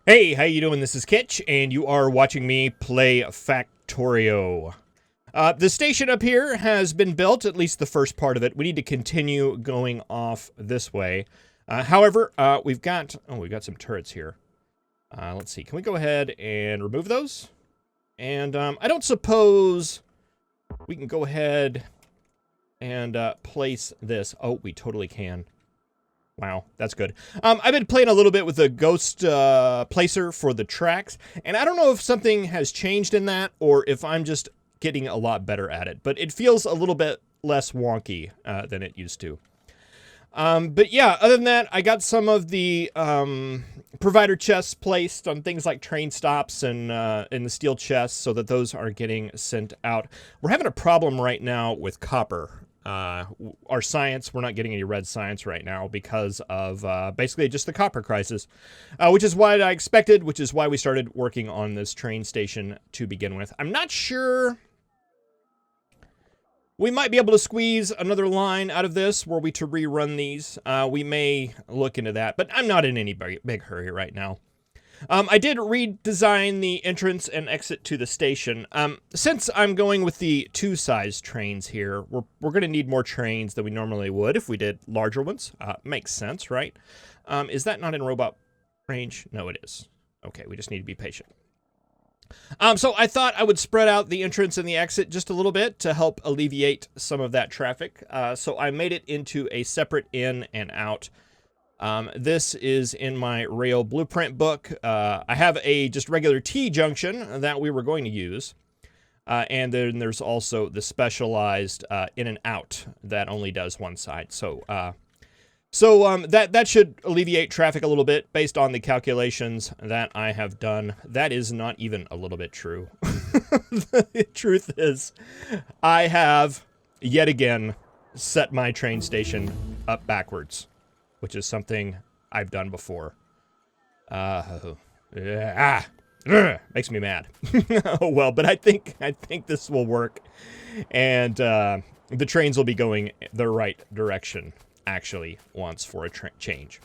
Hey, how you doing? This is Kitch, and you are watching me play Factorio. The station up here has been built, at least the first part of it. We need to continue going off this way. However, we've got some turrets here. Let's see, can we go ahead and remove those? And I don't suppose we can go ahead and place this. Oh, we totally can. Wow, that's good. I've been playing a little bit with the ghost placer for the tracks, and I don't know if something has changed in that or if I'm just getting a lot better at it, but it feels a little bit less wonky than it used to. But yeah, other than that, I got some of the provider chests placed on things like train stops and in the steel chests so that those are getting sent out. We're having a problem right now with copper. Our science, we're not getting any red science right now because of basically just the copper crisis, which is what I expected, which is why we started working on this train station to begin with. I'm not sure. We might be able to squeeze another line out of this were we to rerun these. We may look into that, but I'm not in any big hurry right now. I did redesign the entrance and exit to the station. Since I'm going with the two-size trains here, we're going to need more trains than we normally would if we did larger ones. Makes sense, right? Is that not in robot range? No, it is. Okay, we just need to be patient. So I thought I would spread out the entrance and the exit just a little bit to help alleviate some of that traffic. So I made it into a separate in and out. This is in my rail blueprint book. I have a just regular T-junction that we were going to use. And then there's also the specialized in and out that only does one side. So that should alleviate traffic a little bit based on the calculations that I have done. That is not even a little bit true. The truth is, I have yet again set my train station up backwards, which is something I've done before. Makes me mad. Oh well, but I think this will work, and the trains will be going the right direction actually once for a change.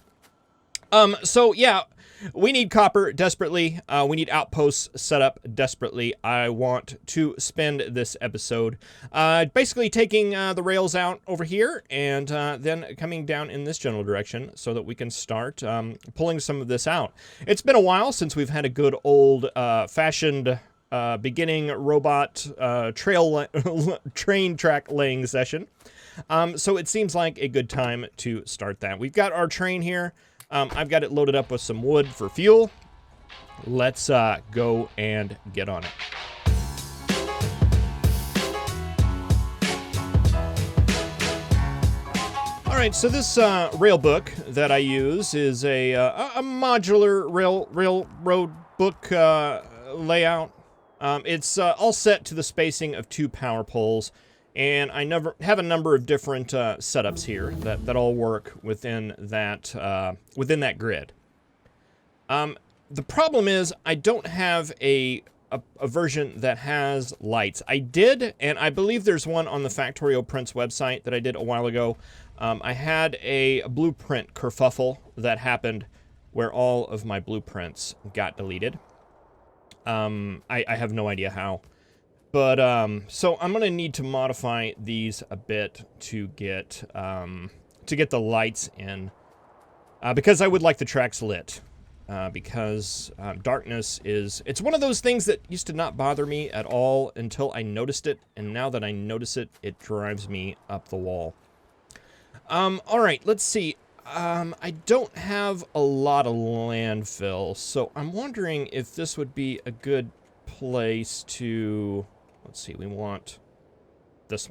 So yeah, we need copper desperately. We need outposts set up desperately. I want to spend this episode basically taking the rails out over here and then coming down in this general direction so that we can start pulling some of this out. It's been a while since we've had a good old fashioned beginning robot train track laying session. So it seems like a good time to start that. We've got our train here. I've got it loaded up with some wood for fuel. Let's go and get on it. All right, so this rail book that I use is a modular railroad book layout. It's all set to the spacing of 2 power poles. And I have a number of different setups here that all work within that grid. The problem is I don't have a version that has lights. I did, and I believe there's one on the Factorio Prints website that I did a while ago. I had a blueprint kerfuffle that happened where all of my blueprints got deleted. I have no idea how. But, so I'm going to need to modify these a bit to get the lights in, because I would like the tracks lit, because darkness it's one of those things that used to not bother me at all until I noticed it, and now that I notice it, it drives me up the wall. Alright, let's see. I don't have a lot of landfill, so I'm wondering if this would be a good place to... Let's see, we want this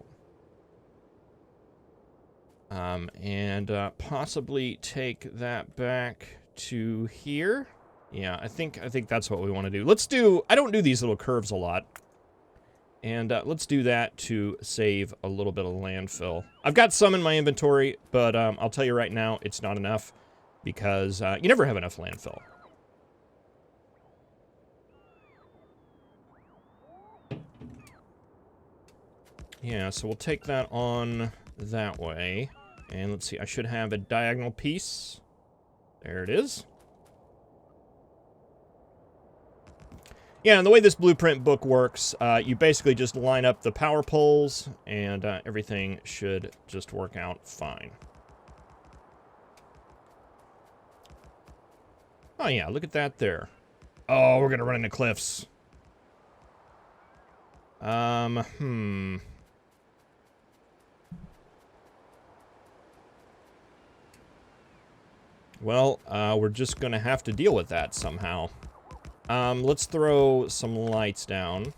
one. And possibly take that back to here. Yeah, I think that's what we want to do. Let's do... I don't do these little curves a lot. And let's do that to save a little bit of landfill. I've got some in my inventory, but I'll tell you right now, it's not enough. Because you never have enough landfill. Yeah, so we'll take that on that way. And let's see, I should have a diagonal piece. There it is. Yeah, and the way this blueprint book works, you basically just line up the power poles, and everything should just work out fine. Oh yeah, look at that there. Oh, we're gonna run into cliffs. Well, we're just gonna have to deal with that somehow. Let's throw some lights down.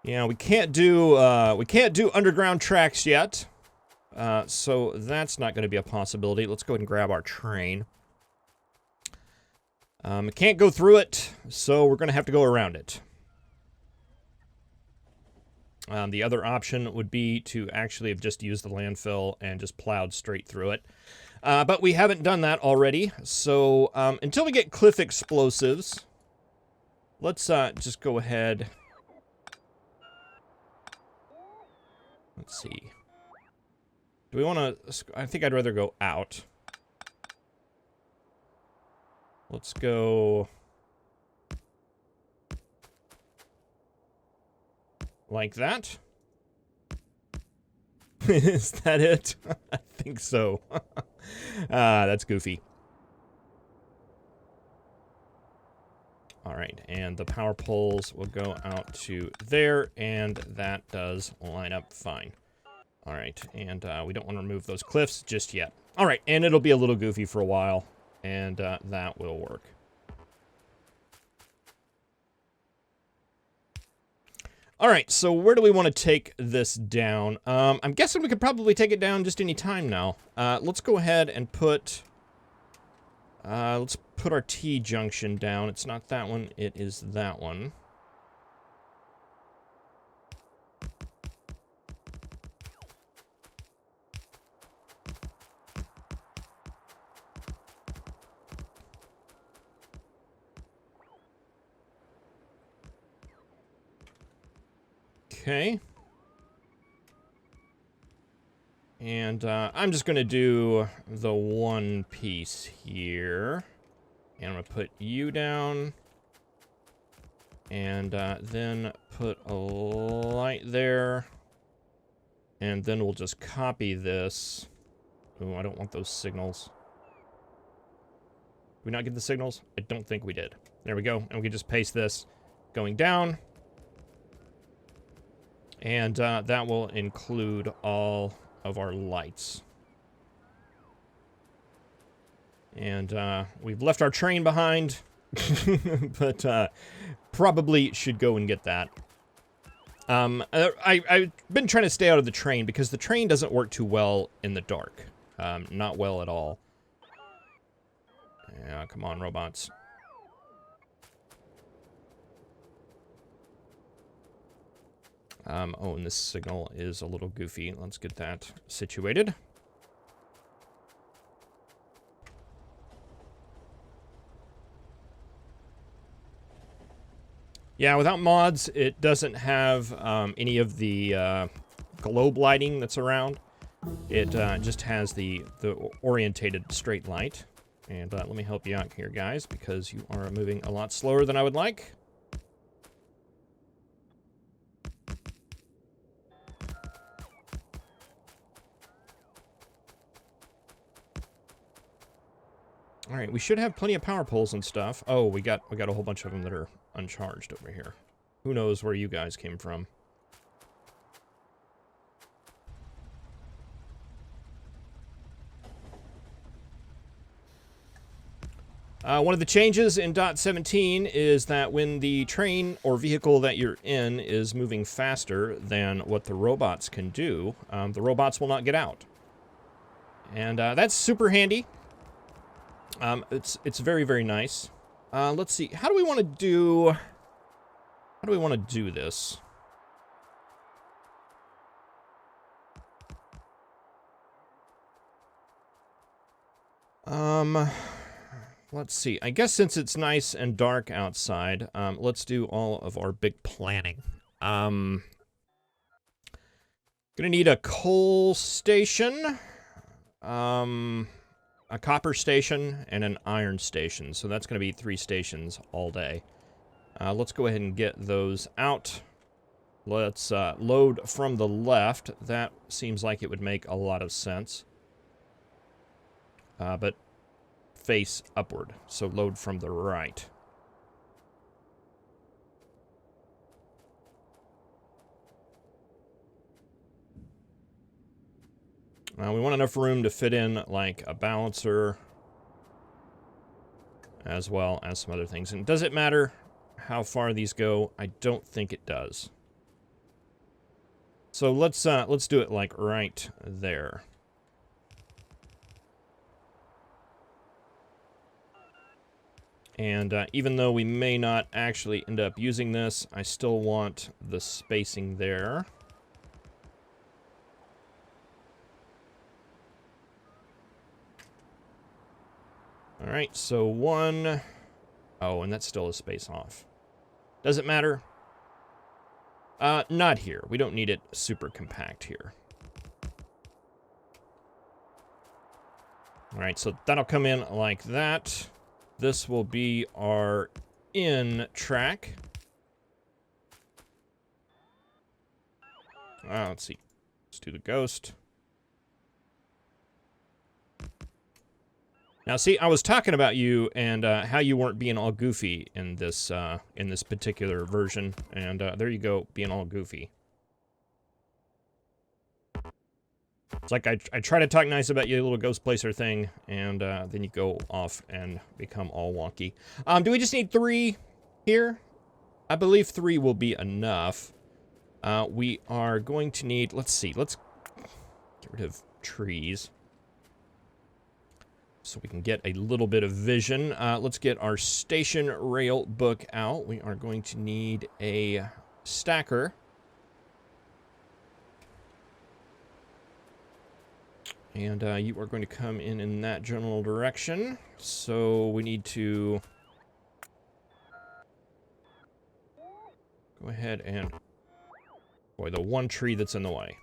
Yeah, we can't do underground tracks yet. So that's not going to be a possibility. Let's go ahead and grab our train. It can't go through it, so we're going to have to go around it. The other option would be to actually have just used the landfill and just plowed straight through it. But we haven't done that already, so until we get cliff explosives, let's just go ahead. Let's see. Do we want to... I think I'd rather go out. Let's go... like that. Is that it? I think so. That's goofy. All right, and the power poles will go out to there, and that does line up fine. All right, and we don't want to remove those cliffs just yet. All right, and it'll be a little goofy for a while, and that will work. All right, so where do we want to take this down? I'm guessing we could probably take it down just any time now. Let's go ahead and put... let's put our T-junction down. It's not that one, it is that one. Okay. And I'm just going to do the one piece here. And I'm going to put you down. And then put a light there. And then we'll just copy this. Oh, I don't want those signals. Did we not get the signals? I don't think we did. There we go. And we can just paste this going down. And that will include all of our lights. And we've left our train behind, but probably should go and get that. I've been trying to stay out of the train because the train doesn't work too well in the dark. Not well at all. Yeah, come on, robots. Oh, and this signal is a little goofy. Let's get that situated. Yeah, without mods, it doesn't have any of the globe lighting that's around. It just has the orientated straight light. And let me help you out here, guys, because you are moving a lot slower than I would like. All right, we should have plenty of power poles and stuff. Oh, we got a whole bunch of them that are uncharged over here. Who knows where you guys came from? One of the changes in .17 is that when the train or vehicle that you're in is moving faster than what the robots can do, the robots will not get out. And that's super handy. It's very, very nice. Let's see. How do we want to do this? Let's see. I guess since it's nice and dark outside, let's do all of our big planning. Gonna need a coal station. a copper station and an iron station. So that's going to be 3 stations all day. Let's go ahead and get those out. Let's load from the left. That seems like it would make a lot of sense. But face upward. So load from the right. We want enough room to fit in, like, a balancer, as well as some other things. And does it matter how far these go? I don't think it does. So let's do it, like, right there. And even though we may not actually end up using this, I still want the spacing there. All right, so 1... Oh, and that's still a space off. Does it matter? Not here. We don't need it super compact here. All right, so that'll come in like that. This will be our in track. Let's see. Let's do the ghost. Now, see, I was talking about you and how you weren't being all goofy in this particular version, and there you go, being all goofy. It's like I try to talk nice about you, little ghost placer thing, and then you go off and become all wonky. Do we just need 3 here? I believe 3 will be enough. We are going to need, let's see, let's get rid of trees, so we can get a little bit of vision. Let's get our station rail book out. We are going to need a stacker. And you are going to come in that general direction. So we need to go ahead and... Boy, the one tree that's in the way.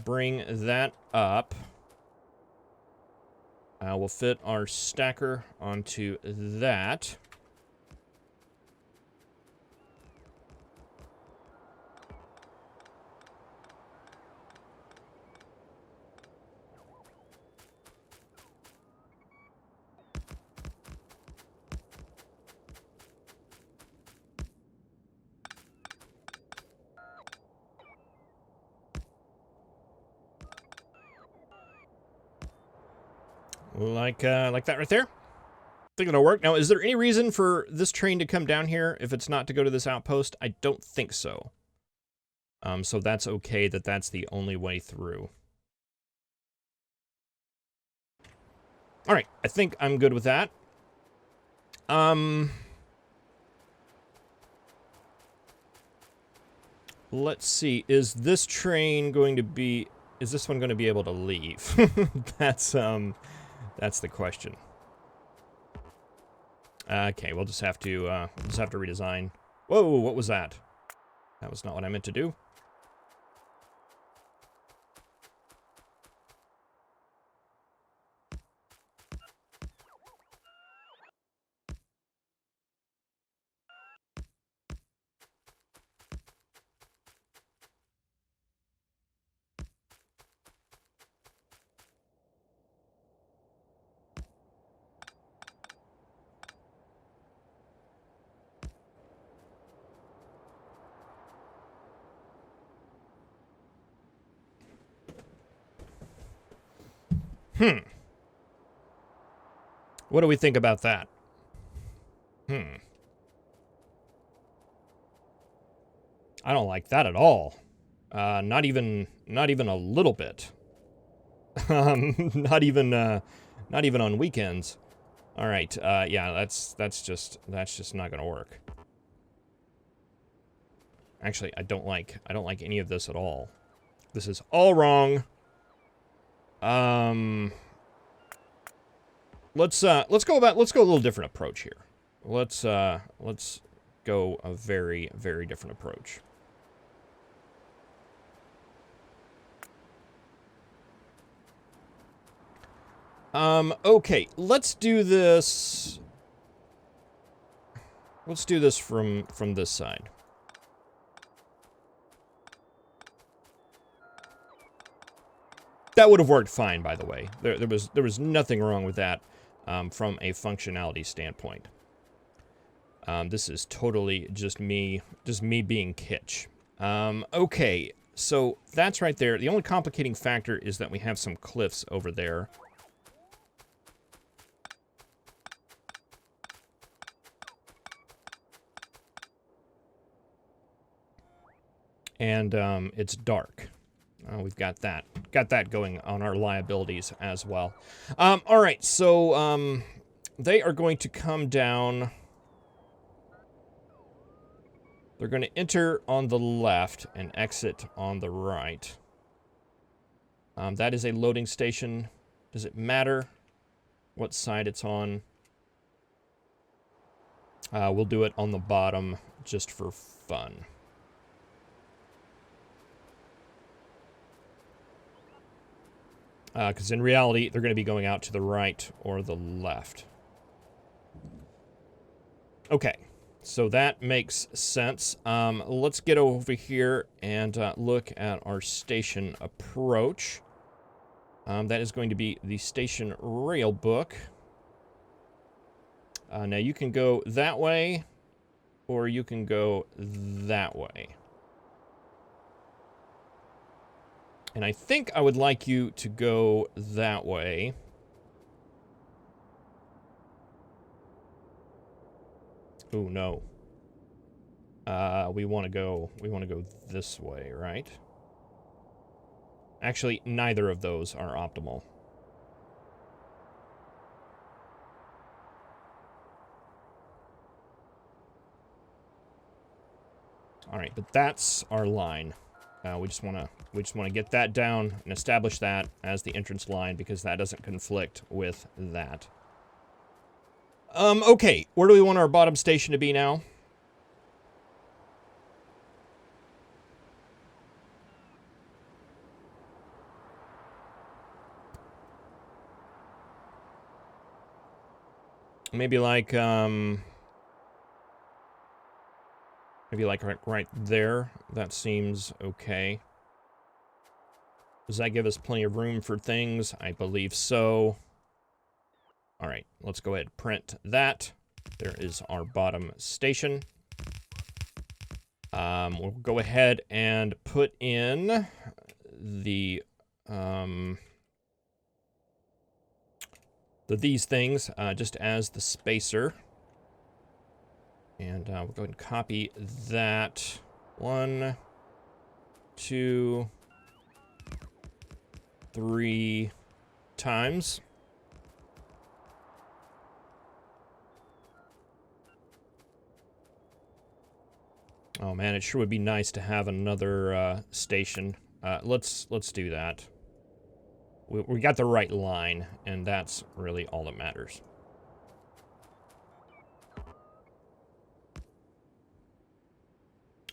Bring that up. We'll fit our stacker onto that. Like that right there. I think it'll work. Now, is there any reason for this train to come down here if it's not to go to this outpost? I don't think so. So that's okay that that's the only way through. All right, I think I'm good with that. Let's see. Is this train going to be... Is this one going to be able to leave? That's the question. Okay, we'll just have to redesign. Whoa, what was that? That was not what I meant to do. What do we think about that? I don't like that at all. Not even a little bit. Not even on weekends. All right. Yeah, that's just not gonna work. Actually, I don't like any of this at all. This is all wrong. Let's go a little different approach here. Let's go a very, very different approach. Okay, let's do this. Let's do this from this side. That would have worked fine, by the way. There was nothing wrong with that from a functionality standpoint. This is totally just me being kitsch. Okay, so that's right there. The only complicating factor is that we have some cliffs over there. And it's dark. We've got that going on our liabilities as well. All right, so they are going to come down. They're going to enter on the left and exit on the right. That is a loading station. Does it matter what side it's on? We'll do it on the bottom just for fun. Because in reality, they're going to be going out to the right or the left. Okay, so that makes sense. Let's get over here and look at our station approach. That is going to be the station rail book. Now you can go that way, or you can go that way. And I think I would like you to go that way. Oh no. We want to go this way, right? Actually, neither of those are optimal. All right, but that's our line. We just want to get that down and establish that as the entrance line because that doesn't conflict with that. Okay, where do we want our bottom station to be now? Maybe like right there. That seems okay. Does that give us plenty of room for things? I believe so. All right, let's go ahead and print that. There is our bottom station. We'll go ahead and put in the these things just as the spacer. And we'll go ahead and copy that. 1, 2, 3 times. Oh man, it sure would be nice to have another station. Let's do that. We got the right line, and that's really all that matters.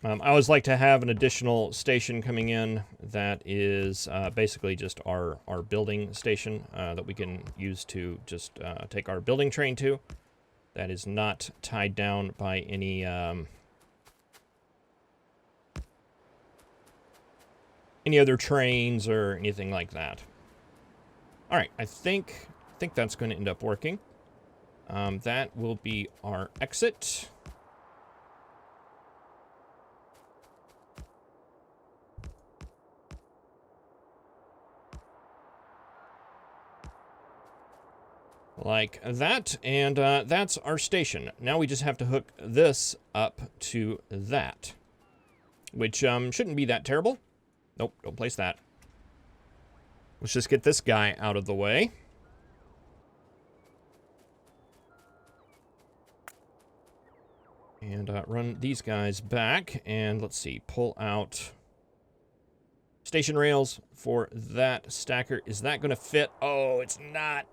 I always like to have an additional station coming in that is basically just our building station that we can use to just take our building train to. That is not tied down by any other trains or anything like that. All right, I think that's going to end up working. That will be our exit. Like that, and that's our station. Now we just have to hook this up to that, which shouldn't be that terrible. Nope, don't place that. Let's just get this guy out of the way. And run these guys back, and let's see, pull out station rails for that stacker. Is that going to fit? Oh, it's not.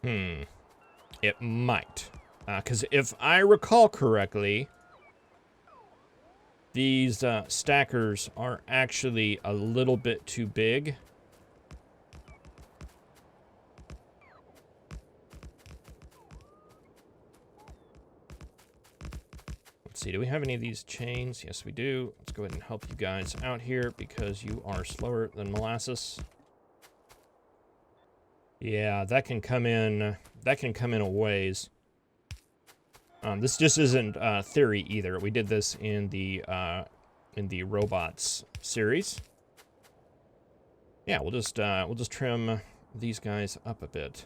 It might. Because if I recall correctly, these stackers are actually a little bit too big. Let's see, do we have any of these chains? Yes, we do. Let's go ahead and help you guys out here because you are slower than molasses. Yeah, that can come in. That can come in a ways. This just isn't theory either. We did this in the robots series. Yeah, we'll just trim these guys up a bit.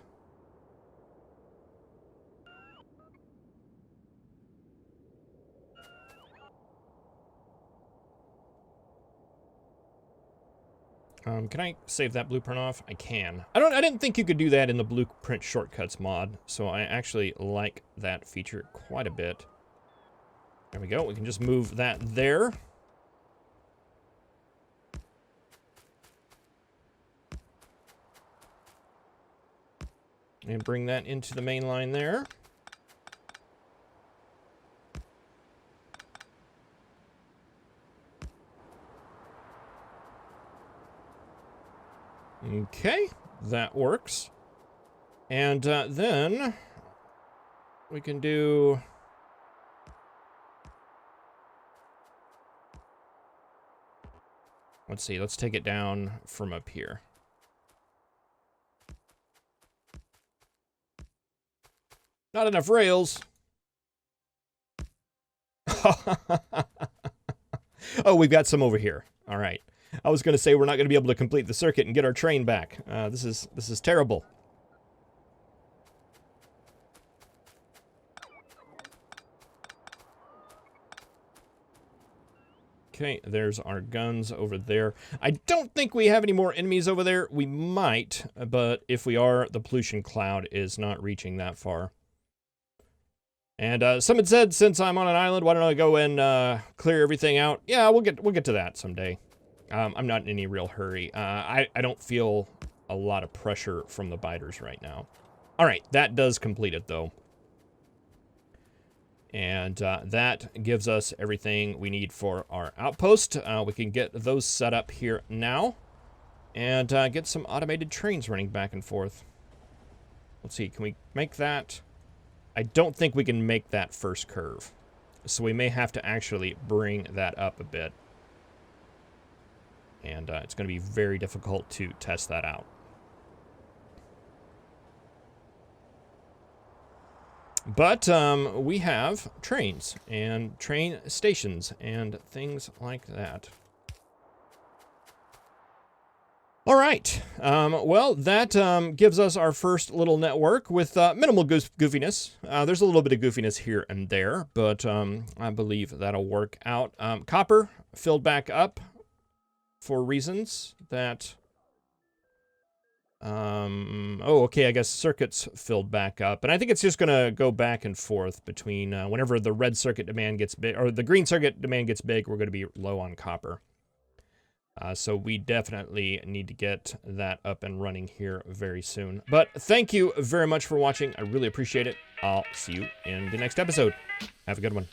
Can I save that blueprint off? I can. I didn't think you could do that in the blueprint shortcuts mod, so I actually like that feature quite a bit. There we go. We can just move that there. And bring that into the main line there. Okay, that works. And then we can do... Let's see, let's take it down from up here. Not enough rails. Oh, we've got some over here. All right. I was going to say we're not going to be able to complete the circuit and get our train back. This is terrible. Okay, there's our guns over there. I don't think we have any more enemies over there. We might, but if we are, the pollution cloud is not reaching that far. And some had said, since I'm on an island, why don't I go and clear everything out? Yeah, we'll get to that someday. I'm not in any real hurry. I don't feel a lot of pressure from the biters right now. All right, that does complete it, though. And that gives us everything we need for our outpost. We can get those set up here now and get some automated trains running back and forth. Let's see, can we make that? I don't think we can make that first curve. So we may have to actually bring that up a bit. And it's going to be very difficult to test that out. But we have trains and train stations and things like that. All right. Well, that gives us our first little network with minimal goofiness. There's a little bit of goofiness here and there, but I believe that'll work out. Copper filled back up for reasons that... oh, okay, I guess circuits filled back up. And I think it's just going to go back and forth between whenever the red circuit demand gets big, or the green circuit demand gets big, we're going to be low on copper. So we definitely need to get that up and running here very soon. But thank you very much for watching. I really appreciate it. I'll see you in the next episode. Have a good one.